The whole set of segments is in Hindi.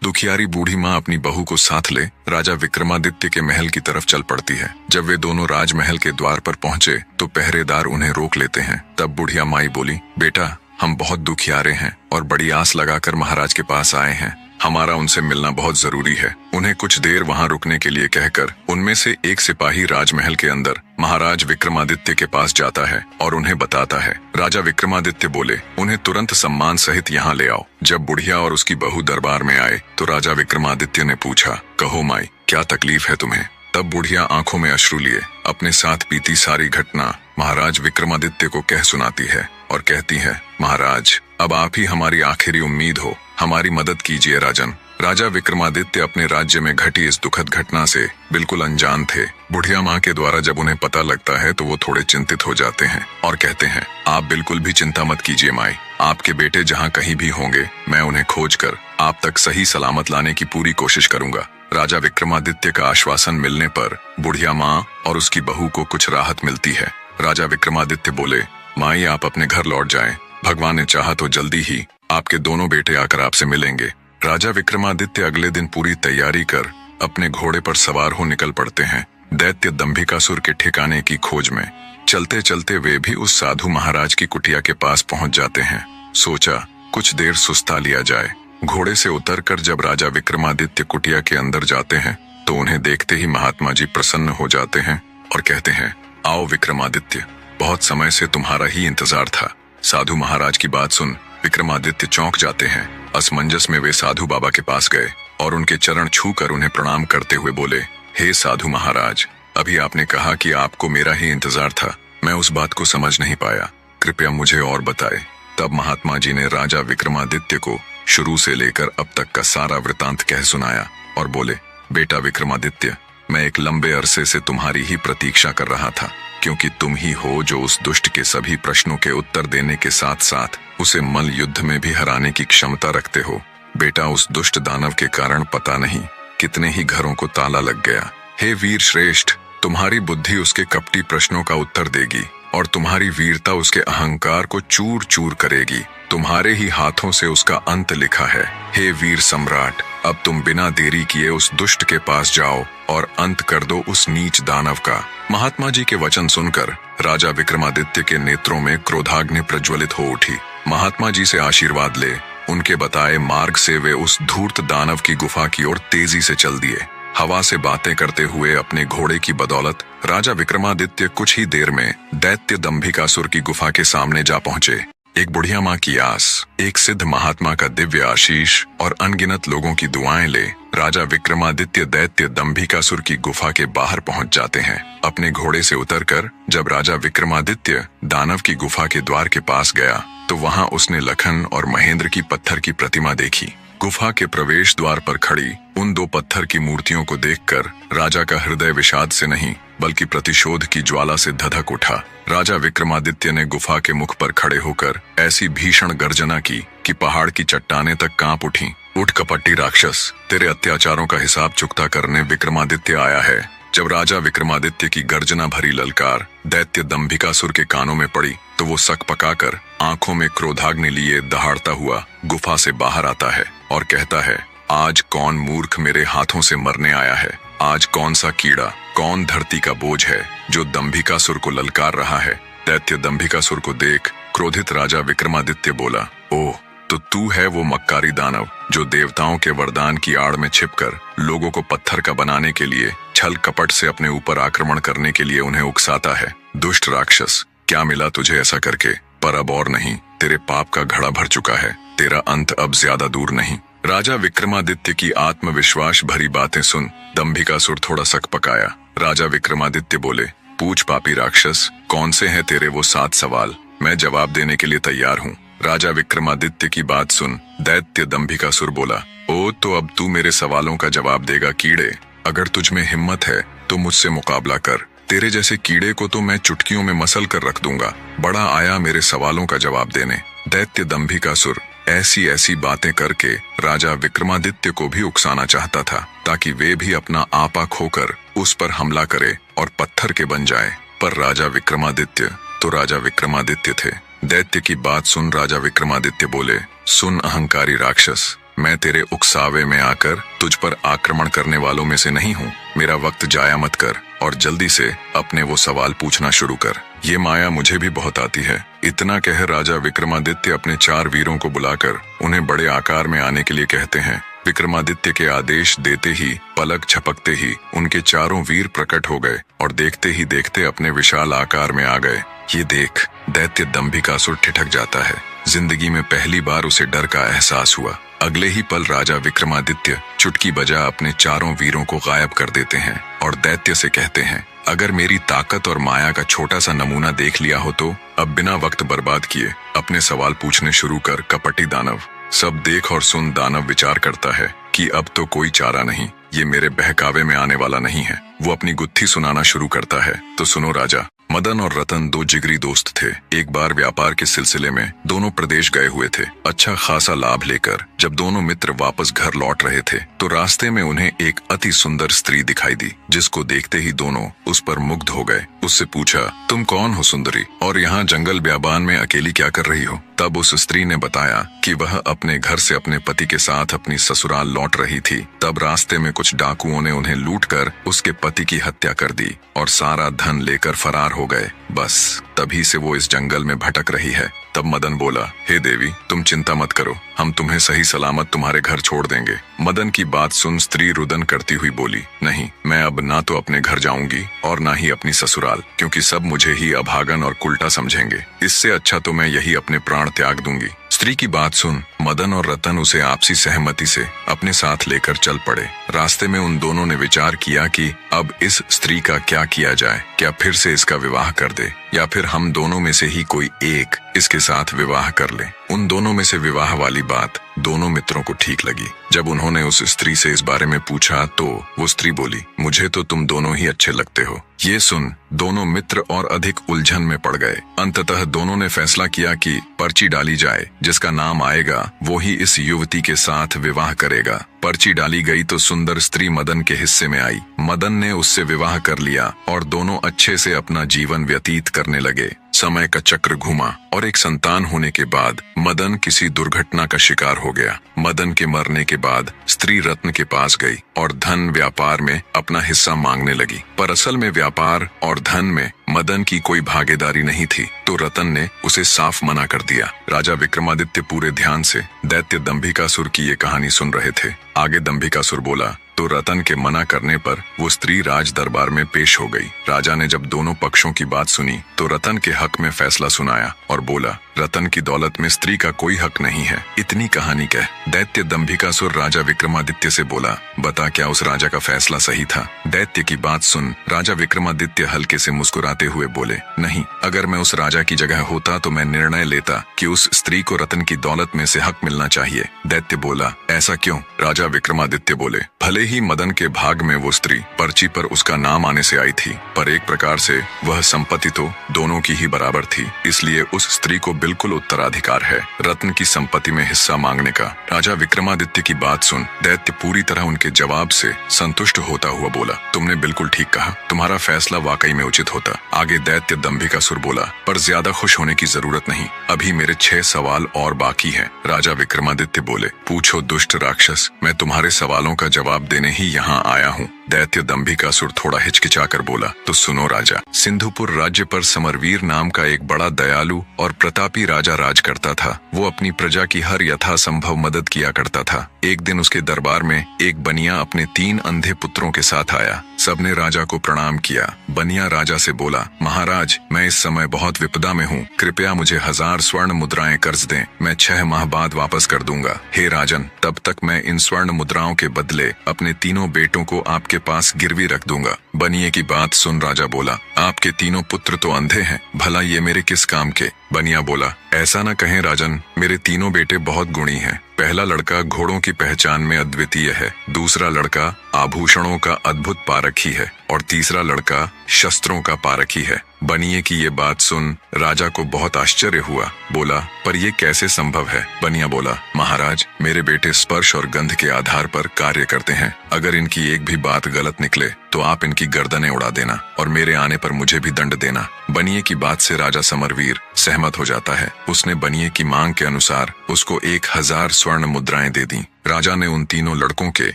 दुखियारी बूढ़ी माँ अपनी बहू को साथ ले राजा विक्रमादित्य के महल की तरफ चल पड़ती है। जब वे दोनों राजमहल के द्वार पर पहुंचे तो पहरेदार उन्हें रोक लेते हैं। तब बुढ़िया माई बोली, बेटा हम बहुत दुखियारे हैं और बड़ी आस लगाकर महाराज के पास आए हैं। हमारा उनसे मिलना बहुत जरूरी है। उन्हें कुछ देर वहां रुकने के लिए कहकर उनमें से एक सिपाही राजमहल के अंदर महाराज विक्रमादित्य के पास जाता है और उन्हें बताता है। राजा विक्रमादित्य बोले, उन्हें तुरंत सम्मान सहित यहाँ ले आओ। जब बुढ़िया और उसकी बहू दरबार में आए तो राजा विक्रमादित्य ने पूछा, कहो माई क्या तकलीफ है तुम्हें? तब बुढ़िया आंखों में अश्रु लिए अपने साथ बीती सारी घटना महाराज विक्रमादित्य को कह सुनाती है और कहती है, महाराज अब आप ही हमारी आखिरी उम्मीद हो, हमारी मदद कीजिए राजन। राजा विक्रमादित्य अपने राज्य में घटी इस दुखद घटना से बिल्कुल अनजान थे। बुढ़िया माँ के द्वारा जब उन्हें पता लगता है तो वो थोड़े चिंतित हो जाते हैं और कहते हैं, आप बिल्कुल भी चिंता मत कीजिए माई, आपके बेटे जहाँ कहीं भी होंगे मैं उन्हें खोज कर आप तक सही सलामत लाने की पूरी कोशिश करूंगा। राजा विक्रमादित्य का आश्वासन मिलने पर बुढ़िया माँ और उसकी बहू को कुछ राहत मिलती है। राजा विक्रमादित्य बोले, माई आप अपने घर लौट जाएं, भगवान ने चाहा तो जल्दी ही आपके दोनों बेटे आकर आपसे मिलेंगे। राजा विक्रमादित्य अगले दिन पूरी तैयारी कर अपने घोड़े पर सवार हो निकल पड़ते हैं दैत्य दंभिकासुर के ठिकाने की खोज में। चलते चलते वे भी उस साधु महाराज की कुटिया के पास पहुंच जाते हैं। सोचा कुछ देर सुस्ता लिया जाए। घोड़े से उतरकर जब राजा विक्रमादित्य कुटिया के अंदर जाते हैं तो उन्हें देखते ही महात्मा जी प्रसन्न हो जाते हैं और कहते हैं, आओ विक्रमादित्य, बहुत समय से तुम्हारा ही इंतजार था। साधु महाराज की बात सुन विक्रमादित्य चौंक जाते हैं। असमंजस में वे साधु बाबा के पास गए और उनके चरण छूकर उन्हें प्रणाम करते हुए बोले, हे साधु महाराज, अभी आपने कहा कि आपको मेरा ही इंतजार था, मैं उस बात को समझ नहीं पाया, कृपया मुझे और बताएं। तब महात्मा जी ने राजा विक्रमादित्य को शुरू से लेकर अब तक का सारा वृतांत कह सुनाया और बोले, बेटा विक्रमादित्य, मैं एक लंबे अरसे से तुम्हारी ही प्रतीक्षा कर रहा था, क्योंकि तुम ही हो जो उस दुष्ट के सभी प्रश्नों के उत्तर देने के साथ साथ उसे मल युद्ध में भी हराने की क्षमता रखते हो। बेटा उस दुष्ट दानव के कारण पता नहीं कितने ही घरों को ताला लग गया। हे वीर श्रेष्ठ, तुम्हारी बुद्धि उसके कपटी प्रश्नों का उत्तर देगी और तुम्हारी वीरता उसके अहंकार को चूर चूर करेगी। तुम्हारे ही हाथों से उसका अंत लिखा है। हे वीर सम्राट, अब तुम बिना देरी किए उस दुष्ट के पास जाओ और अंत कर दो उस नीच दानव का। महात्मा जी के वचन सुनकर राजा विक्रमादित्य के नेत्रों में क्रोधाग्नि प्रज्वलित हो उठी। महात्मा जी से आशीर्वाद ले उनके बताए मार्ग से वे उस धूर्त दानव की गुफा की ओर तेजी से चल दिए। हवा से बातें करते हुए अपने घोड़े की बदौलत राजा विक्रमादित्य कुछ ही देर में दैत्य दंभिकासुर की गुफा के सामने जा पहुंचे। एक बुढ़िया माँ की आस, एक सिद्ध महात्मा का दिव्य आशीष और अनगिनत लोगों की दुआएं ले राजा विक्रमादित्य दैत्य दंभिकासुर की गुफा के बाहर पहुंच जाते हैं। अपने घोड़े से उतरकर जब राजा विक्रमादित्य दानव की गुफा के द्वार के पास गया तो वहां उसने लखन और महेंद्र की पत्थर की प्रतिमा देखी। गुफा के प्रवेश द्वार पर खड़ी उन दो पत्थर की मूर्तियों को देखकर राजा का हृदय विषाद से नहीं बल्कि प्रतिशोध की ज्वाला से धधक उठा। राजा विक्रमादित्य ने गुफा के मुख पर खड़े होकर ऐसी भीषण गर्जना की कि पहाड़ की चट्टानें तक कांप उठीं। उठ कपटी राक्षस, तेरे अत्याचारों का हिसाब चुकता करने विक्रमादित्य आया है। जब राजा विक्रमादित्य की गर्जना भरी ललकार दैत्य दंभिकासुर के कानों में पड़ी तो वो सक पकाकर आंखों में क्रोधाग्नि लिए दहाड़ता हुआ गुफा से बाहर आता है और कहता है, आज कौन मूर्ख मेरे हाथों से मरने आया है? आज कौन सा कीड़ा, कौन धरती का बोझ है जो दंभिकासुर को ललकार रहा है? दैत्य दंभिकासुर को देख क्रोधित राजा विक्रमादित्य बोला, ओह तो तू है वो मक्कारी दानव जो देवताओं के वरदान की आड़ में छिपकर लोगों को पत्थर का बनाने के लिए छल कपट से अपने ऊपर आक्रमण करने के लिए उन्हें उकसाता है। दुष्ट राक्षस, क्या मिला तुझे ऐसा करके? पर अब और नहीं, तेरे पाप का घड़ा भर चुका है, तेरा अंत अब ज्यादा दूर नहीं। राजा विक्रमादित्य की आत्मविश्वास भरी बातें सुन दंभिकासुर थोड़ा सक पकाया। राजा विक्रमादित्य बोले, पूछ पापी राक्षस, कौन से हैं तेरे वो 7 सवाल? मैं जवाब देने के लिए तैयार हूँ। राजा विक्रमादित्य की बात सुन दैत्य दंभिकासुर बोला, ओ तो अब तू मेरे सवालों का जवाब देगा कीड़े। अगर तुझ में हिम्मत है तो मुझसे मुकाबला कर। तेरे जैसे कीड़े को तो मैं चुटकियों में मसल कर रख दूंगा। बड़ा आया मेरे सवालों का जवाब देने। दैत्य दंभिकासुर ऐसी ऐसी बातें करके राजा विक्रमादित्य को भी उकसाना चाहता था ताकि वे भी अपना आपा खोकर उस पर हमला करे और पत्थर के बन जाए। पर राजा विक्रमादित्य तो राजा विक्रमादित्य थे। दैत्य की बात सुन राजा विक्रमादित्य बोले, सुन अहंकारी राक्षस, मैं तेरे उकसावे में आकर तुझ पर आक्रमण करने वालों में से नहीं हूँ। मेरा वक्त जाया मत कर और जल्दी से अपने वो सवाल पूछना शुरू कर। ये माया मुझे भी बहुत आती है। इतना कह राजा विक्रमादित्य अपने 4 वीरों को बुलाकर उन्हें बड़े आकार में आने के लिए कहते हैं। विक्रमादित्य के आदेश देते ही पलक झपकते ही उनके 4 वीर प्रकट हो गए और देखते ही देखते अपने विशाल आकार में आ गए। ये देख दैत्य दंभिकासुर ठिठक जाता है। जिंदगी में पहली बार उसे डर का एहसास हुआ। अगले ही पल राजा विक्रमादित्य चुटकी बजा अपने 4 वीरों को गायब कर देते हैं और दैत्य से कहते हैं, अगर मेरी ताकत और माया का छोटा सा नमूना देख लिया हो तो अब बिना वक्त बर्बाद किए अपने सवाल पूछने शुरू कर कपटी दानव। सब देख और सुन दानव विचार करता है कि अब तो कोई चारा नहीं, ये मेरे बहकावे में आने वाला नहीं है। वो अपनी गुत्थी सुनाना शुरू करता है। तो सुनो राजा, मदन और रतन 2 जिगरी दोस्त थे। एक बार व्यापार के सिलसिले में दोनों प्रदेश गए हुए थे। अच्छा खासा लाभ लेकर जब दोनों मित्र वापस घर लौट रहे थे तो रास्ते में उन्हें एक अति सुंदर स्त्री दिखाई दी, जिसको देखते ही दोनों उस पर मुग्ध हो गए। उससे पूछा, तुम कौन हो सुंदरी, और यहाँ जंगल ब्याबान में अकेली क्या कर रही हो? तब उस स्त्री ने बताया कि वह अपने घर से अपने पति के साथ अपनी ससुराल लौट रही थी। तब रास्ते में कुछ डाकुओं ने उन्हें लूटकर उसके पति की हत्या कर दी और सारा धन लेकर फरार हो गए। बस तभी से वो इस जंगल में भटक रही है। तब मदन बोला, हे देवी, तुम चिंता मत करो, हम तुम्हें सही सलामत तुम्हारे घर छोड़ देंगे। मदन की बात सुन स्त्री रुदन करती हुई बोली, नहीं, मैं अब ना तो अपने घर जाऊंगी और ना ही अपनी ससुराल, क्योंकि सब मुझे ही अभागन और कुल्टा समझेंगे। इससे अच्छा तो मैं यही अपने प्राण त्याग दूंगी। स्त्री की बात सुन मदन और रतन उसे आपसी सहमति से अपने साथ लेकर चल पड़े। रास्ते में उन दोनों ने विचार किया कि अब इस स्त्री का क्या किया जाए। क्या फिर से इसका विवाह कर दे या फिर हम दोनों में से ही कोई एक इसके साथ विवाह कर ले। उन दोनों में से विवाह वाली बात दोनों मित्रों को ठीक लगी। जब उन्होंने उस स्त्री से इस बारे में पूछा तो वो स्त्री बोली, मुझे तो तुम दोनों ही अच्छे लगते हो। ये सुन दोनों मित्र और अधिक उलझन में पड़ गए। अंततः दोनों ने फैसला किया कि पर्ची डाली जाए, जिसका नाम आएगा वो ही इस युवती के साथ विवाह करेगा। पर्ची डाली गई तो सुंदर स्त्री मदन के हिस्से में आई। मदन ने उससे विवाह कर लिया और दोनों अच्छे से अपना जीवन व्यतीत करने लगे। समय का चक्र घूमा और एक संतान होने के बाद मदन किसी दुर्घटना का शिकार हो गया। मदन के मरने के बाद स्त्री रत्न के पास गई और धन व्यापार में अपना हिस्सा मांगने लगी, पर असल में व्यापार और धन में मदन की कोई भागीदारी नहीं थी, तो रतन ने उसे साफ मना कर दिया। राजा विक्रमादित्य पूरे ध्यान से दैत्य दंभिकासुर की ये कहानी सुन रहे थे। आगे दंभिकासुर बोला तो रतन के मना करने पर वो स्त्री राज दरबार में पेश हो गई। राजा ने जब दोनों पक्षों की बात सुनी तो रतन के हक में फैसला सुनाया और बोला, रतन की दौलत में स्त्री का कोई हक नहीं है। इतनी कहानी कह दैत्य दंभिकासुर राजा विक्रमादित्य से बोला, बता क्या उस राजा का फैसला सही था? दैत्य की बात सुन राजा विक्रमादित्य हल्के से मुस्कुराते हुए बोले, नहीं, अगर मैं उस राजा की जगह होता तो मैं निर्णय लेता कि उस स्त्री को रतन की दौलत में से हक मिलना चाहिए। दैत्य बोला, ऐसा क्यों? राजा विक्रमादित्य बोले, भले ही मदन के भाग में वो स्त्री पर्ची पर उसका नाम आने से आई थी, पर एक प्रकार से वह संपत्ति तो दोनों की ही बराबर थी, इसलिए उस स्त्री को बिल्कुल उत्तराधिकार है रत्न की संपत्ति में हिस्सा मांगने का। राजा विक्रमादित्य की बात सुन दैत्य पूरी तरह उनके जवाब से संतुष्ट होता हुआ बोला, तुमने बिल्कुल ठीक कहा, तुम्हारा फैसला वाकई में उचित होता। आगे दैत्य दंभिकासुर बोला, पर ज्यादा खुश होने की जरूरत नहीं, अभी मेरे 6 सवाल और बाकी हैं। राजा विक्रमादित्य बोले, पूछो दुष्ट राक्षस, मैं तुम्हारे सवालों का जवाब देने ही यहाँ आया हूँ। दैत्य दंभिकासुर थोड़ा हिचकिचाकर बोला, तो सुनो राजा, सिंधुपुर राज्य पर समरवीर नाम का एक बड़ा दयालु और प्रतापी राजा राज करता था। वो अपनी प्रजा की हर यथासंभव मदद किया करता था। एक दिन उसके दरबार में एक बनिया अपने 3 अंधे पुत्रों के साथ आया। सबने राजा को प्रणाम किया। बनिया राजा से बोला, महाराज, मैं इस समय बहुत विपदा में हूँ, कृपया मुझे 1000 स्वर्ण मुद्राएं कर्ज दें, मैं 6 माह बाद वापस कर दूंगा। हे राजन, तब तक मैं इन स्वर्ण मुद्राओं के बदले अपने 3 बेटों को आपके पास गिरवी रख दूंगा। बनिए की बात सुन राजा बोला, आपके 3 पुत्र तो अंधे हैं, भला ये मेरे किस काम के? बनिया बोला, ऐसा न कहें राजन, मेरे 3 बेटे बहुत गुणी हैं। पहला लड़का घोड़ों की पहचान में अद्वितीय है, दूसरा लड़का आभूषणों का अद्भुत पारखी है और तीसरा लड़का शस्त्रों का पारखी है। बनिए की ये बात सुन राजा को बहुत आश्चर्य हुआ। बोला, पर ये कैसे संभव है? बनिया बोला, महाराज, मेरे बेटे स्पर्श और गंध के आधार पर कार्य करते हैं। अगर इनकी एक भी बात गलत निकले तो आप इनकी गर्दनें उड़ा देना और मेरे आने पर मुझे भी दंड देना। बनिए की बात से राजा समरवीर सहमत हो जाता है। उसने बनिए की मांग के अनुसार उसको 1000 स्वर्ण मुद्राएं दे दी। राजा ने उन तीनों लड़कों के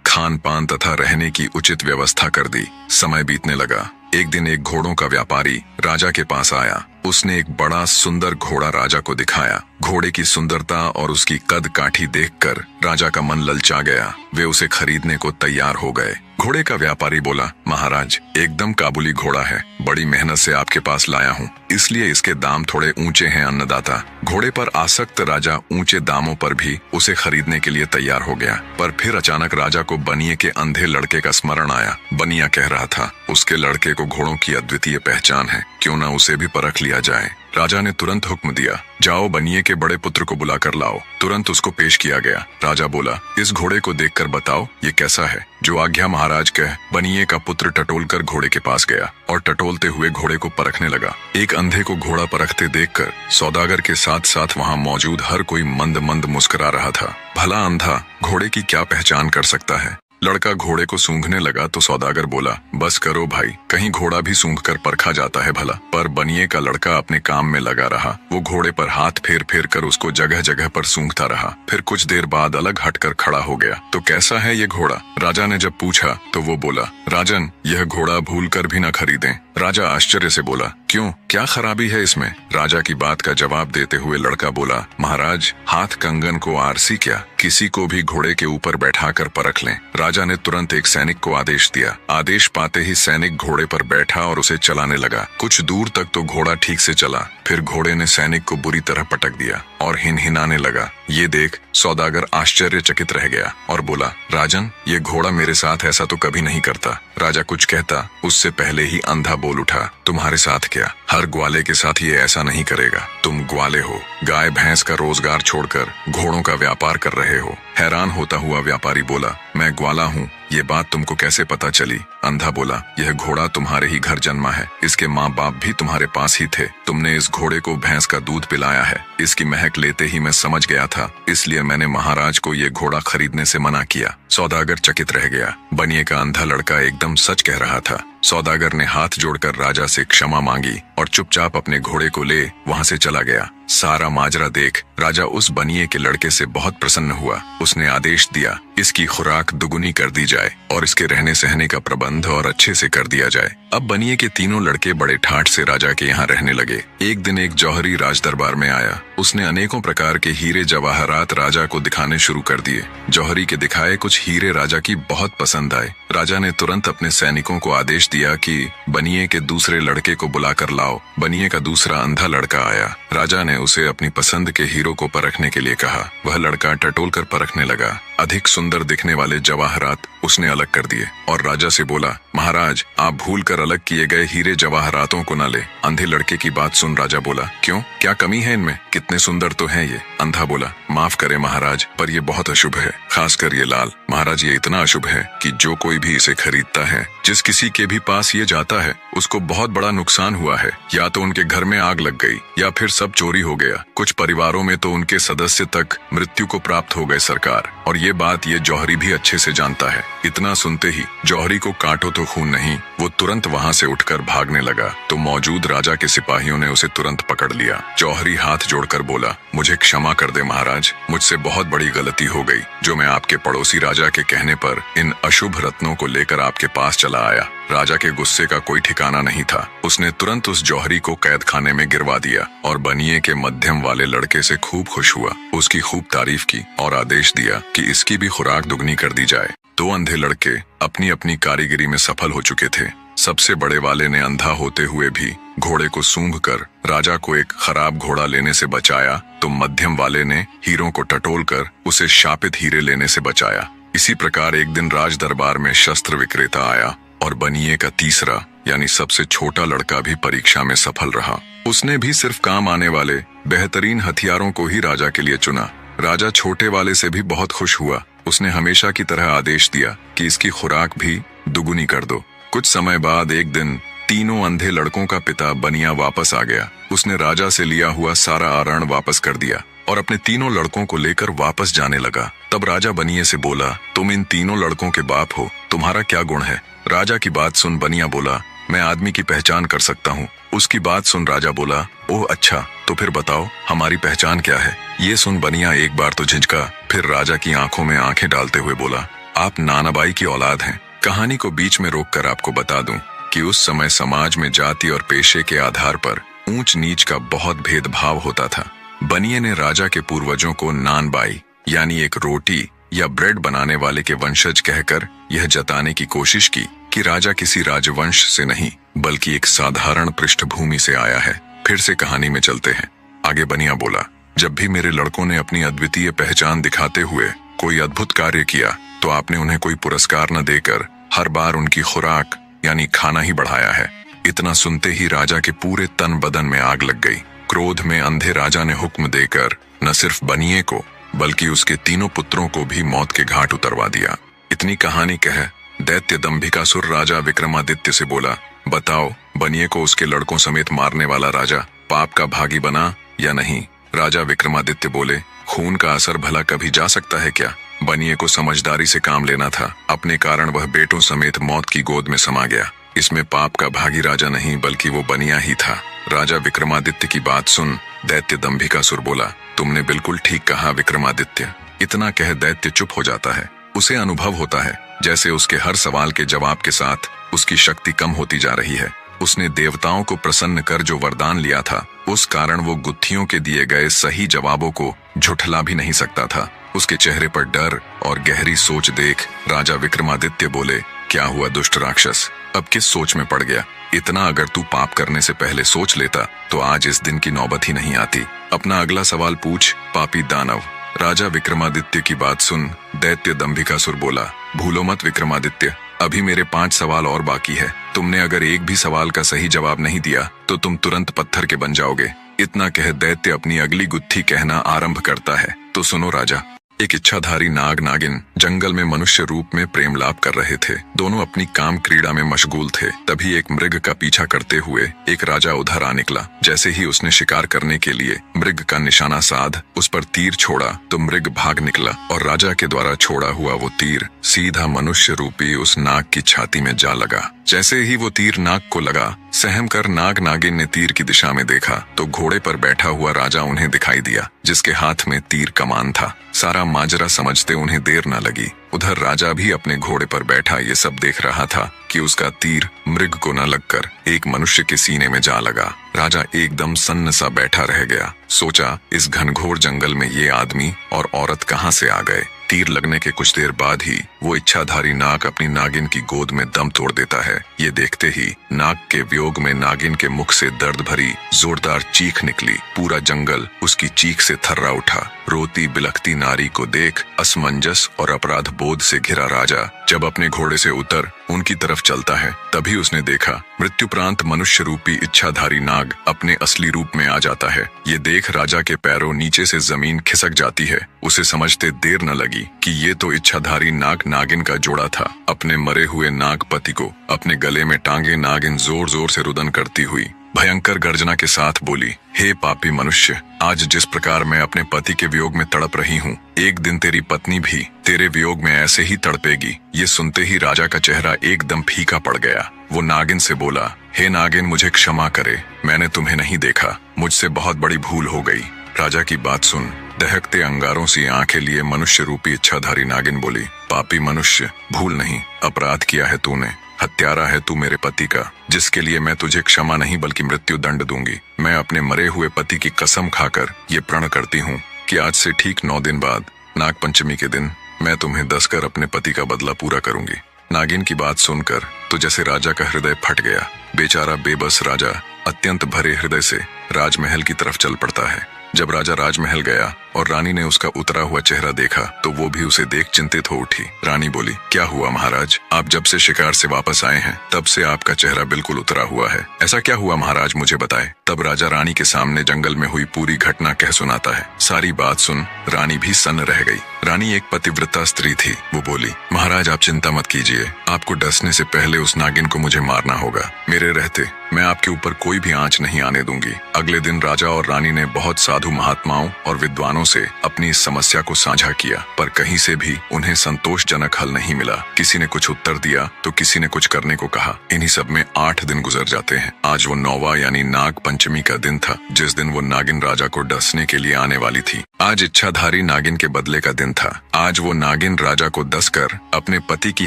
खान पान तथा रहने की उचित व्यवस्था कर दी। समय बीतने लगा। एक दिन एक घोड़ों का व्यापारी राजा के पास आया। उसने एक बड़ा सुंदर घोड़ा राजा को दिखाया। घोड़े की सुंदरता और उसकी कद काठी देखकर राजा का मन ललचा गया। वे उसे खरीदने को तैयार हो गए। घोड़े का व्यापारी बोला, महाराज, एकदम काबुली घोड़ा है, बड़ी मेहनत से आपके पास लाया हूँ, इसलिए इसके दाम थोड़े ऊंचे हैं अन्नदाता। घोड़े पर आसक्त राजा ऊंचे दामों पर भी उसे खरीदने के लिए तैयार हो गया। पर फिर अचानक राजा को बनिए के अंधे लड़के का स्मरण आया। बनिया कह रहा था, उसके लड़के को घोड़ों की अद्वितीय पहचान है, क्यों न उसे भी परख लिया जाए। राजा ने तुरंत हुक्म दिया, जाओ बनिए के बड़े पुत्र को बुलाकर लाओ। तुरंत उसको पेश किया गया। राजा बोला, इस घोड़े को देखकर बताओ ये कैसा है? जो आज्ञा महाराज कह। बनिए का पुत्र टटोलकर घोड़े के पास गया और टटोलते हुए घोड़े को परखने लगा। एक अंधे को घोड़ा परखते देखकर सौदागर के साथ साथ वहाँ मौजूद हर कोई मंद मंद मुस्कुरा रहा था। भला अंधा घोड़े की क्या पहचान कर सकता है? लड़का घोड़े को सूंघने लगा तो सौदागर बोला, बस करो भाई, कहीं घोड़ा भी सूंघकर परखा जाता है भला। पर बनिए का लड़का अपने काम में लगा रहा। वो घोड़े पर हाथ फेर फेर कर उसको जगह जगह पर सूंघता रहा। फिर कुछ देर बाद अलग हटकर खड़ा हो गया। तो कैसा है ये घोड़ा? राजा ने जब पूछा तो वो बोला, राजन, यह घोड़ा भूल कर भी न खरीदें। राजा आश्चर्य से बोला, क्यों, क्या खराबी है इसमें? राजा की बात का जवाब देते हुए लड़का बोला, महाराज, हाथ कंगन को आरसी क्या, किसी को भी घोड़े के ऊपर बैठाकर परख लें। राजा ने तुरंत एक सैनिक को आदेश दिया। आदेश पाते ही सैनिक घोड़े पर बैठा और उसे चलाने लगा। कुछ दूर तक तो घोड़ा ठीक से चला, फिर घोड़े ने सैनिक को बुरी तरह पटक दिया और हिनहिनाने लगा। ये देख सौदागर आश्चर्यचकित रह गया और बोला, राजन, ये घोड़ा मेरे साथ ऐसा तो कभी नहीं करता। राजा कुछ कहता उससे पहले ही अंधा बोल उठा, तुम्हारे साथ क्या? हर ग्वाले के साथ ये ऐसा नहीं करेगा। तुम ग्वाले हो, गाय भैंस का रोजगार छोड़कर घोड़ों का व्यापार कर रहे हो। हैरान होता हुआ व्यापारी बोला, मैं ग्वाला हूँ, ये बात तुमको कैसे पता चली? अंधा बोला, यह घोड़ा तुम्हारे ही घर जन्मा है, इसके माँ बाप भी तुम्हारे पास ही थे। तुमने इस घोड़े को भैंस का दूध पिलाया है। इसकी महक लेते ही मैं समझ गया था, इसलिए मैंने महाराज को ये घोड़ा खरीदने से मना किया। सौदागर चकित रह गया। बनिए का अंधा लड़का एकदम सच कह रहा था। सौदागर ने हाथ जोड़कर राजा से क्षमा मांगी और चुपचाप अपने घोड़े को ले वहां से चला गया। सारा माजरा देख राजा उस बनिए के लड़के से बहुत प्रसन्न हुआ। उसने आदेश दिया, इसकी खुराक दुगुनी कर दी जाए और इसके रहने सहने का प्रबंध और अच्छे से कर दिया जाए। अब बनिए के तीनों लड़के बड़े ठाठ से राजा के यहाँ रहने लगे। एक दिन एक जौहरी राज दरबार में आया। उसने अनेकों प्रकार के हीरे जवाहरात राजा को दिखाने शुरू कर दिए। जौहरी के दिखाए कुछ हीरे राजा की बहुत पसंद आए। राजा ने तुरंत अपने सैनिकों को आदेश दिया कि बनिए के दूसरे लड़के को बुलाकर लाओ। बनिए का दूसरा अंधा लड़का आया। राजा ने उसे अपनी पसंद के हीरो को परखने के लिए कहा। वह लड़का टटोल कर परखने लगा। अधिक सुंदर दिखने वाले जवाहरात उसने अलग कर दिए और राजा से बोला, महाराज, आप भूल कर अलग किए गए हीरे जवाहरातों को न ले। अंधे लड़के की बात सुन राजा बोला, क्यों, क्या कमी है इनमें? कितने सुंदर तो हैं ये। अंधा बोला, माफ करे महाराज, पर ये बहुत अशुभ है, खासकर ये लाल। महाराज, ये इतना अशुभ है कि जो कोई भी इसे खरीदता है, जिस किसी के भी पास ये जाता है, उसको बहुत बड़ा नुकसान हुआ है। या तो उनके घर में आग लग गई या फिर सब चोरी हो गया। कुछ परिवारों में तो उनके सदस्य तक मृत्यु को प्राप्त हो गए सरकार। और ये बात ये जौहरी भी अच्छे से जानता है। इतना सुनते ही जौहरी को काटो तो खून नहीं, वो तुरंत वहाँ से उठकर भागने लगा तो मौजूद राजा के सिपाहियों ने उसे तुरंत पकड़ लिया। जौहरी हाथ जोड़कर बोला, मुझे क्षमा कर दे महाराज, मुझसे बहुत बड़ी गलती हो गई जो मैं आपके पड़ोसी राजा के कहने पर इन अशुभ रत्नों को लेकर आपके पास चला आया। राजा के गुस्से का कोई ठिकाना नहीं था। उसने तुरंत उस जौहरी को कैद खाने में गिरवा दिया और बनिए के मध्यम वाले लड़के से खूब खुश हुआ, उसकी खूब तारीफ की और आदेश दिया कि इसकी भी खुराक दुगनी कर दी जाए। दो अंधे लड़के अपनी अपनी कारीगरी में सफल हो चुके थे। सबसे बड़े वाले ने अंधा होते हुए भी घोड़े को सूंघकर राजा को एक खराब घोड़ा लेने से बचाया, तो मध्यम वाले ने हीरों को टटोलकर उसे शापित हीरे लेने से बचाया। इसी प्रकार एक दिन राज दरबार में शस्त्र विक्रेता आया और बनिए का तीसरा यानी सबसे छोटा लड़का भी परीक्षा में सफल रहा। उसने भी सिर्फ काम आने वाले बेहतरीन हथियारों को ही राजा के लिए चुना। राजा छोटे वाले से भी बहुत खुश हुआ। उसने हमेशा की तरह आदेश दिया कि इसकी खुराक भी दुगुनी कर दो। कुछ समय बाद एक दिन तीनों अंधे लड़कों का पिता बनिया वापस आ गया। उसने राजा से लिया हुआ सारा आरण वापस कर दिया और अपने तीनों लड़कों को लेकर वापस जाने लगा। तब राजा बनिए से बोला, तुम इन तीनों लड़कों के बाप हो, तुम्हारा क्या गुण है? राजा की बात सुन बनिया बोला, मैं आदमी की पहचान कर सकता हूँ। उसकी बात सुन राजा बोला, ओह अच्छा, तो फिर बताओ हमारी पहचान क्या है? ये सुन बनिया एक बार तो झिझका, फिर राजा की आंखों में आंखें डालते हुए बोला, आप नानाबाई की औलाद हैं। कहानी को बीच में रोककर आपको बता दूं कि उस समय समाज में जाति और पेशे के आधार पर ऊंच नीच का बहुत भेदभाव होता था। बनिए ने राजा के पूर्वजों को नानबाई यानी एक रोटी या ब्रेड बनाने वाले के वंशज कहकर यह जताने की कोशिश की कि राजा किसी राजवंश से नहीं बल्कि एक साधारण पृष्ठभूमि से आया है। फिर से कहानी में चलते हैं। आगे बनिया बोला, जब भी मेरे लड़कों ने अपनी अद्वितीय पहचान दिखाते हुए कोई अद्भुत कार्य किया तो आपने उन्हें कोई पुरस्कार न देकर हर बार उनकी खुराक यानी खाना ही बढ़ाया है। इतना सुनते ही राजा के पूरे तन बदन में आग लग गई। क्रोध में अंधे राजा ने हुक्म देकर न सिर्फ बनिए को बल्कि उसके तीनों पुत्रों को भी मौत के घाट उतरवा दिया। इतनी कहानी कह दैत्य दंभिकासुर राजा विक्रमादित्य से बोला, बताओ बनिए को उसके लड़कों समेत मारने वाला राजा पाप का भागी बना या नहीं? राजा विक्रमादित्य बोले, खून का असर भला कभी जा सकता है क्या? बनिए को समझदारी से काम लेना था, अपने कारण वह बेटों समेत मौत की गोद में समा गया। इसमें पाप का भागी राजा नहीं बल्कि वो बनिया ही था। राजा विक्रमादित्य की बात सुन दैत्य दंभिकासुर बोला, तुमने बिल्कुल ठीक कहा विक्रमादित्य। इतना कह दैत्य चुप हो जाता है। उसे अनुभव होता है जैसे उसके हर सवाल के जवाब के साथ उसकी शक्ति कम होती जा रही है। उसने देवताओं को प्रसन्न कर जो वरदान लिया था उस कारण वो गुत्थियों के दिए गए सही जवाबों को झुठला भी नहीं सकता था। उसके चेहरे पर डर और गहरी सोच देख राजा विक्रमादित्य बोले, क्या हुआ दुष्ट राक्षस, अब किस सोच में पड़ गया? इतना अगर तू पाप करने से पहले सोच लेता तो आज इस दिन की नौबत ही नहीं आती। अपना अगला सवाल पूछ पापी दानव। राजा विक्रमादित्य की बात सुन दैत्य दंभिकासुर बोला, भूलो मत विक्रमादित्य, अभी मेरे 5 सवाल और बाकी है। तुमने अगर एक भी सवाल का सही जवाब नहीं दिया तो तुम तुरंत पत्थर के बन जाओगे। इतना कह दैत्य अपनी अगली गुत्थी कहना आरंभ करता है। तो सुनो राजा। एक इच्छाधारी नाग नागिन जंगल में मनुष्य रूप में प्रेम लाभ कर रहे थे। दोनों अपनी काम क्रीड़ा में मशगूल थे। तभी एक मृग का पीछा करते हुए एक राजा उधर आ निकला। जैसे ही उसने शिकार करने के लिए मृग का निशाना साध उस पर तीर छोड़ा तो मृग भाग निकला और राजा के द्वारा छोड़ा हुआ वो तीर सीधा मनुष्य रूपी उस नाग की छाती में जा लगा। जैसे ही वो तीर नाग को लगा, सहम कर नाग नागिन ने तीर की दिशा में देखा तो घोड़े पर बैठा हुआ राजा उन्हें दिखाई दिया जिसके हाथ में तीर कमान था। सारा माजरा समझते उन्हें देर न लगी। उधर राजा भी अपने घोड़े पर बैठा ये सब देख रहा था कि उसका तीर मृग को न लगकर एक मनुष्य के सीने में जा लगा। राजा एकदम सन्न सा बैठा रह गया। सोचा, इस घनघोर जंगल में ये आदमी और औरत कहाँ से आ गए? तीर लगने के कुछ देर बाद ही वो इच्छाधारी नाग अपनी नागिन की गोद में दम तोड़ देता है। ये देखते ही नाग के वियोग में नागिन के मुख से दर्द भरी जोरदार चीख निकली। पूरा जंगल उसकी चीख से थर्रा उठा। रोती बिलखती नारी को देख असमंजस और अपराध बोध से घिरा राजा जब अपने घोड़े से उतर उनकी तरफ चलता है तभी उसने देखा मृत्युप्रांत मनुष्य रूपी इच्छाधारी नाग अपने असली रूप में आ जाता है। ये देख राजा के पैरों नीचे से जमीन खिसक जाती है। उसे समझते देर न लगी कि ये तो इच्छाधारी नाग नागिन का जोड़ा था। अपने मरे हुए नागपति को अपने गले में टांगे नागिन जोर जोर से रुदन करती हुई भयंकर गर्जना के साथ बोली, हे पापी मनुष्य, आज जिस प्रकार मैं अपने पति के वियोग में तड़प रही हूँ, एक दिन तेरी पत्नी भी तेरे वियोग में ऐसे ही तड़पेगी। ये सुनते ही राजा का चेहरा एकदम फीका पड़ गया। वो नागिन से बोला, हे नागिन, मुझे क्षमा करे, मैंने तुम्हें नहीं देखा, मुझसे बहुत बड़ी भूल हो गई। राजा की बात सुन दहकते अंगारों सी आंखें लिए मनुष्य रूपी इच्छाधारी नागिन बोली, पापी मनुष्य, भूल नहीं, अपराध किया है तूने। हत्यारा है तू मेरे पति का, जिसके लिए मैं तुझे क्षमा नहीं बल्कि मृत्यु दंड दूंगी। मैं अपने मरे हुए पति की कसम खाकर ये प्रण करती हूँ कि आज से ठीक 9 दिन बाद नागपंचमी के दिन मैं तुम्हें दस कर अपने पति का बदला पूरा करूंगी। नागिन की बात सुनकर तो जैसे राजा का हृदय फट गया। बेचारा बेबस राजा अत्यंत भरे हृदय से राजमहल की तरफ चल पड़ता है। जब राजा राजमहल गया और रानी ने उसका उतरा हुआ चेहरा देखा तो वो भी उसे देख चिंतित हो उठी। रानी बोली, क्या हुआ महाराज? आप जब से शिकार से वापस आए हैं तब से आपका चेहरा बिल्कुल उतरा हुआ है। ऐसा क्या हुआ महाराज, मुझे बताए। तब राजा रानी के सामने जंगल में हुई पूरी घटना कह सुनाता है। सारी बात सुन रानी भी सन्न रह गई। रानी एक पतिव्रता स्त्री थी। वो बोली, महाराज आप चिंता मत कीजिए, आपको डसने से पहले उस नागिन को मुझे मारना होगा। मेरे रहते मैं आपके ऊपर कोई भी आंच नहीं आने दूंगी। अगले दिन राजा और रानी ने बहुत साधु महात्माओं और विद्वानों से अपनी इस समस्या को साझा किया, पर कहीं से भी उन्हें संतोषजनक हल नहीं मिला। किसी ने कुछ उत्तर दिया तो किसी ने कुछ करने को कहा। इन्हीं सब में 8 दिन गुजर जाते हैं। आज वो 9वां यानी नाग पंचमी का दिन था, जिस दिन वो नागिन राजा को डसने के लिए आने वाली थी। आज इच्छाधारी नागिन के बदले का दिन था। आज वो नागिन राजा को डसकर अपने पति की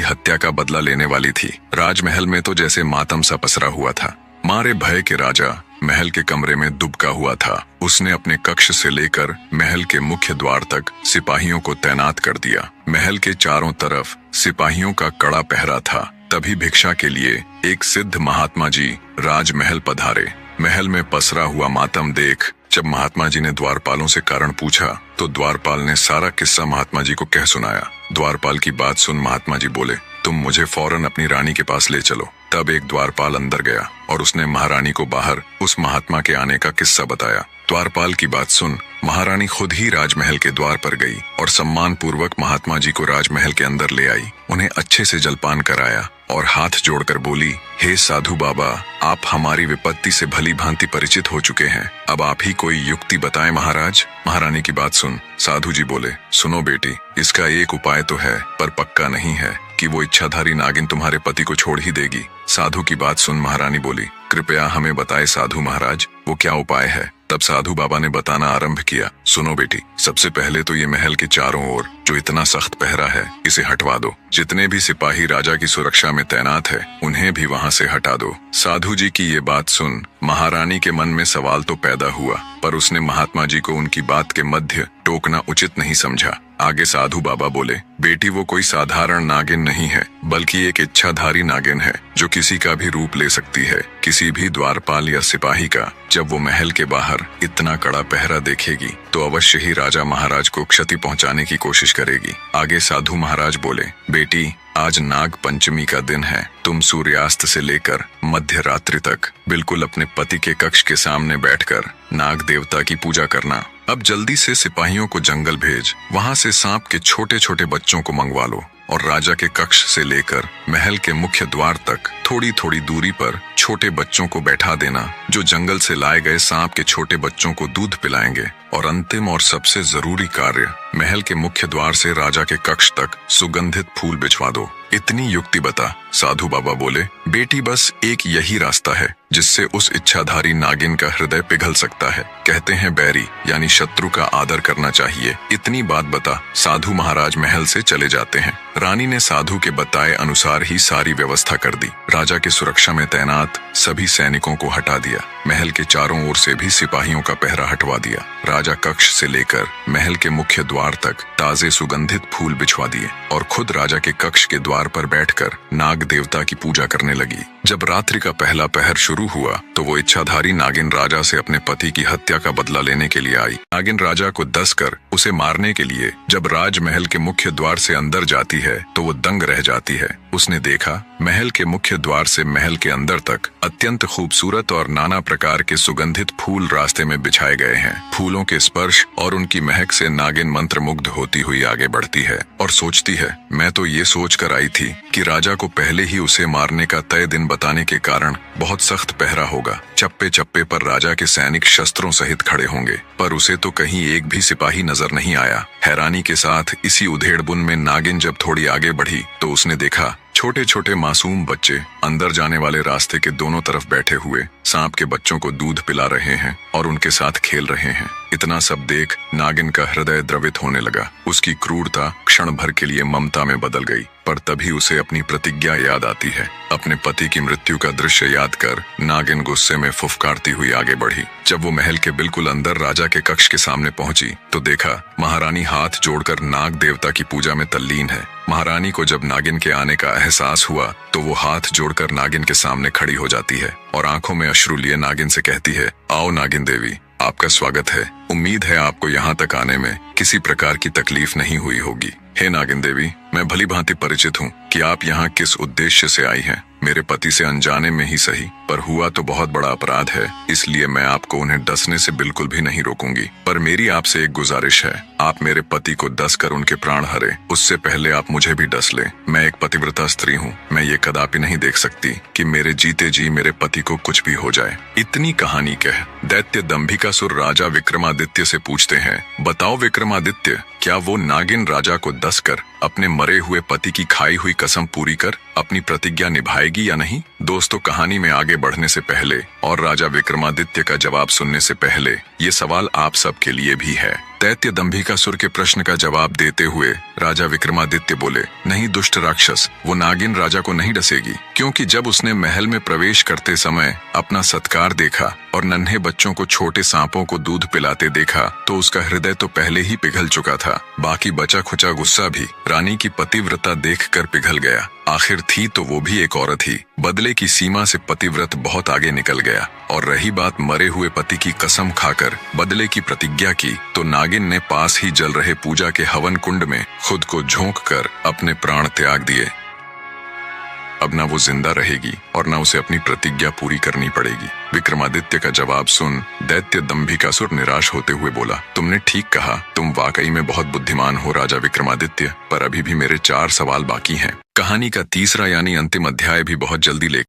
हत्या का बदला लेने वाली थी। राजमहल में तो जैसे मातम सा पसरा हुआ था। मारे भय के राजा महल के कमरे में दुबका हुआ था। उसने अपने कक्ष से लेकर महल के मुख्य द्वार तक सिपाहियों को तैनात कर दिया। महल के चारों तरफ सिपाहियों का कड़ा पहरा था। तभी भिक्षा के लिए एक सिद्ध महात्मा जी राजमहल पधारे। महल में पसरा हुआ मातम देख जब महात्मा जी ने द्वारपालों से कारण पूछा तो द्वारपाल ने सारा किस्सा महात्मा जी को कह सुनाया। द्वारपाल की बात सुन महात्मा जी बोले, तुम मुझे फौरन अपनी रानी के पास ले चलो। तब एक द्वारपाल अंदर गया और उसने महारानी को बाहर उस महात्मा के आने का किस्सा बताया। द्वारपाल की बात सुन महारानी खुद ही राजमहल के द्वार पर गई और सम्मान पूर्वक महात्मा जी को राजमहल के अंदर ले आई। उन्हें अच्छे से जलपान कराया और हाथ जोड़कर बोली, हे साधु बाबा, आप हमारी विपत्ति से भली भांति परिचित हो चुके हैं, अब आप ही कोई युक्ति बताएं महाराज। महारानी की बात सुन साधु जी बोले, सुनो बेटी, इसका एक उपाय तो है पर पक्का नहीं है कि वो इच्छाधारी नागिन तुम्हारे पति को छोड़ ही देगी। साधु की बात सुन महारानी बोली, कृपया हमें बताए साधु महाराज, वो क्या उपाय है। तब साधु बाबा ने बताना आरंभ किया, सुनो बेटी, सबसे पहले तो ये महल के चारों ओर जो इतना सख्त पहरा है इसे हटवा दो। जितने भी सिपाही राजा की सुरक्षा में तैनात है उन्हें भी वहां से हटा दो। साधु जी की ये बात सुन महारानी के मन में सवाल तो पैदा हुआ, पर उसने महात्मा जी को उनकी बात के मध्य टोकना उचित नहीं समझा। आगे साधु बाबा बोले, बेटी वो कोई साधारण नागिन नहीं है, बल्कि एक इच्छाधारी नागिन है जो किसी का भी रूप ले सकती है। किसी भी द्वारपाल या सिपाही का जब वो महल के बाहर इतना कड़ा पहरा देखेगी तो अवश्य ही राजा महाराज को क्षति पहुंचाने की कोशिश करेगी। आगे साधु महाराज बोले, बेटी आज नाग पंचमी का दिन है। तुम सूर्यास्त से लेकर मध्य रात्रि तक बिल्कुल अपने पति के कक्ष के सामने बैठकर नाग देवता की पूजा करना। अब जल्दी से सिपाहियों को जंगल भेज, वहां से सांप के छोटे छोटे बच्चों को मंगवा लो और राजा के कक्ष से लेकर महल के मुख्य द्वार तक थोड़ी थोड़ी दूरी पर छोटे बच्चों को बैठा देना, जो जंगल से लाए गए सांप के छोटे बच्चों को दूध पिलाएंगे। और अंतिम और सबसे जरूरी कार्य, महल के मुख्य द्वार से राजा के कक्ष तक सुगंधित फूल बिछवा दो। इतनी युक्ति बता। साधु बाबा बोले, बेटी बस एक यही रास्ता है जिससे उस इच्छाधारी नागिन का हृदय पिघल सकता है। कहते हैं बैरी यानी शत्रु का आदर करना चाहिए। इतनी बात बता साधु महाराज महल से चले जाते हैं। रानी ने साधु के बताए अनुसार ही सारी व्यवस्था कर दी। राजा की सुरक्षा में तैनात सभी सैनिकों को हटा दिया। महल के चारों ओर से भी सिपाहियों का पहरा हटवा दिया। राजा कक्ष से लेकर महल के मुख्य द्वार तक ताजे सुगंधित फूल बिछवा दिए और खुद राजा के कक्ष के द्वार पर बैठकर नाग देवता की पूजा करने लगी। जब रात्रि का पहला पहर शुरू हुआ तो वो इच्छाधारी नागिन राजा से अपने पति की हत्या का बदला लेने के लिए आई। नागिन राजा को डसकर उसे मारने के लिए जब राजमहल के मुख्य द्वार से अंदर जाती है तो वो दंग रह जाती है। उसने देखा महल के मुख्य द्वार से महल के अंदर तक अत्यंत खूबसूरत और नाना प्रकार के सुगंधित फूल रास्ते में बिछाए गए हैं। फूलों के स्पर्श और उनकी महक से नागिन मंत्रमुग्ध होती हुई आगे बढ़ती है और सोचती है, मैं तो ये सोच कर आई थी कि राजा को पहले ही उसे मारने का तय दिन बताने के कारण बहुत सख्त पहरा होगा। चप्पे चप्पे पर राजा के सैनिक शस्त्रों सहित खड़े होंगे, पर उसे तो कहीं एक भी सिपाही नजर नहीं आया। हैरानी के साथ इसी उधेड़बुन में नागिन जब थोड़ी आगे बढ़ी तो उसने देखा छोटे छोटे मासूम बच्चे अंदर जाने वाले रास्ते के दोनों तरफ बैठे हुए सांप के बच्चों को दूध पिला रहे हैं और उनके साथ खेल रहे हैं। इतना सब देख नागिन का हृदय द्रवित होने लगा। उसकी क्रूरता क्षण भर के लिए ममता में बदल गई, पर तभी उसे अपनी प्रतिज्ञा याद आती है। अपने पति की मृत्यु का दृश्य याद कर नागिन गुस्से में फुफकारती हुई आगे बढ़ी। जब वो महल के बिल्कुल अंदर राजा के कक्ष के सामने पहुंची तो देखा महारानी हाथ जोड़कर नाग देवता की पूजा में तल्लीन है। महारानी को जब नागिन के आने का एहसास हुआ तो वो हाथ जोड़कर नागिन के सामने खड़ी हो जाती है और आंखों में अश्रु लिए नागिन से कहती है, आओ नागिन देवी, आपका स्वागत है। उम्मीद है आपको यहाँ तक आने में किसी प्रकार की तकलीफ नहीं हुई होगी। हे नागिन देवी, मैं भली भांति परिचित हूँ कि आप यहाँ किस उद्देश्य से आई हैं। मेरे पति से अनजाने में ही सही, पर हुआ तो बहुत बड़ा अपराध है, इसलिए मैं आपको उन्हें डसने से बिल्कुल भी नहीं रोकूंगी। पर मेरी आपसे एक गुजारिश है, आप मेरे पति को डस कर उनके प्राण हरे, उससे पहले आप मुझे भी डस ले। मैं एक पतिव्रता स्त्री हूँ, मैं ये कदापि नहीं देख सकती कि मेरे जीते जी मेरे पति को कुछ भी हो जाए। इतनी कहानी कह दैत्य दंभिकासुर राजा विक्रमादित्य से पूछते हैं, बताओ विक्रमादित्य, क्या वो नागिन राजा को डस कर अपने मरे हुए पति की खाई हुई कसम पूरी कर अपनी प्रतिज्ञा निभाएगी या नहीं? दोस्तों, कहानी में आगे बढ़ने से पहले और राजा विक्रमादित्य का जवाब सुनने से पहले ये सवाल आप सबके लिए भी है। दैत्य दंभिकासुर के प्रश्न का जवाब देते हुए राजा विक्रमादित्य बोले, नहीं दुष्ट राक्षस, वो नागिन राजा को नहीं डसेगी, क्योंकि जब उसने महल में प्रवेश करते समय अपना सत्कार देखा और नन्हे बच्चों को छोटे सांपों को दूध पिलाते देखा तो उसका हृदय तो पहले ही पिघल चुका था। बाकी बचा खुचा गुस्सा भी रानी की पतिव्रता देखकर पिघल गया। आखिर थी तो वो भी एक औरत ही। बदले की सीमा से पतिव्रत बहुत आगे निकल गया। और रही बात मरे हुए पति की कसम खाकर बदले की प्रतिज्ञा की, तो नागिन ने पास ही जल रहे पूजा के हवन कुंड में खुद को झोंक कर अपने प्राण त्याग दिए। अब ना वो जिंदा रहेगी और ना उसे अपनी प्रतिज्ञा पूरी करनी पड़ेगी। विक्रमादित्य का जवाब सुन दैत्य दंभिकासुर निराश होते हुए बोला, तुमने ठीक कहा, तुम वाकई में बहुत बुद्धिमान हो राजा विक्रमादित्य, पर अभी भी मेरे 4 सवाल बाकी हैं। कहानी का तीसरा यानी अंतिम अध्याय भी बहुत जल्दी ले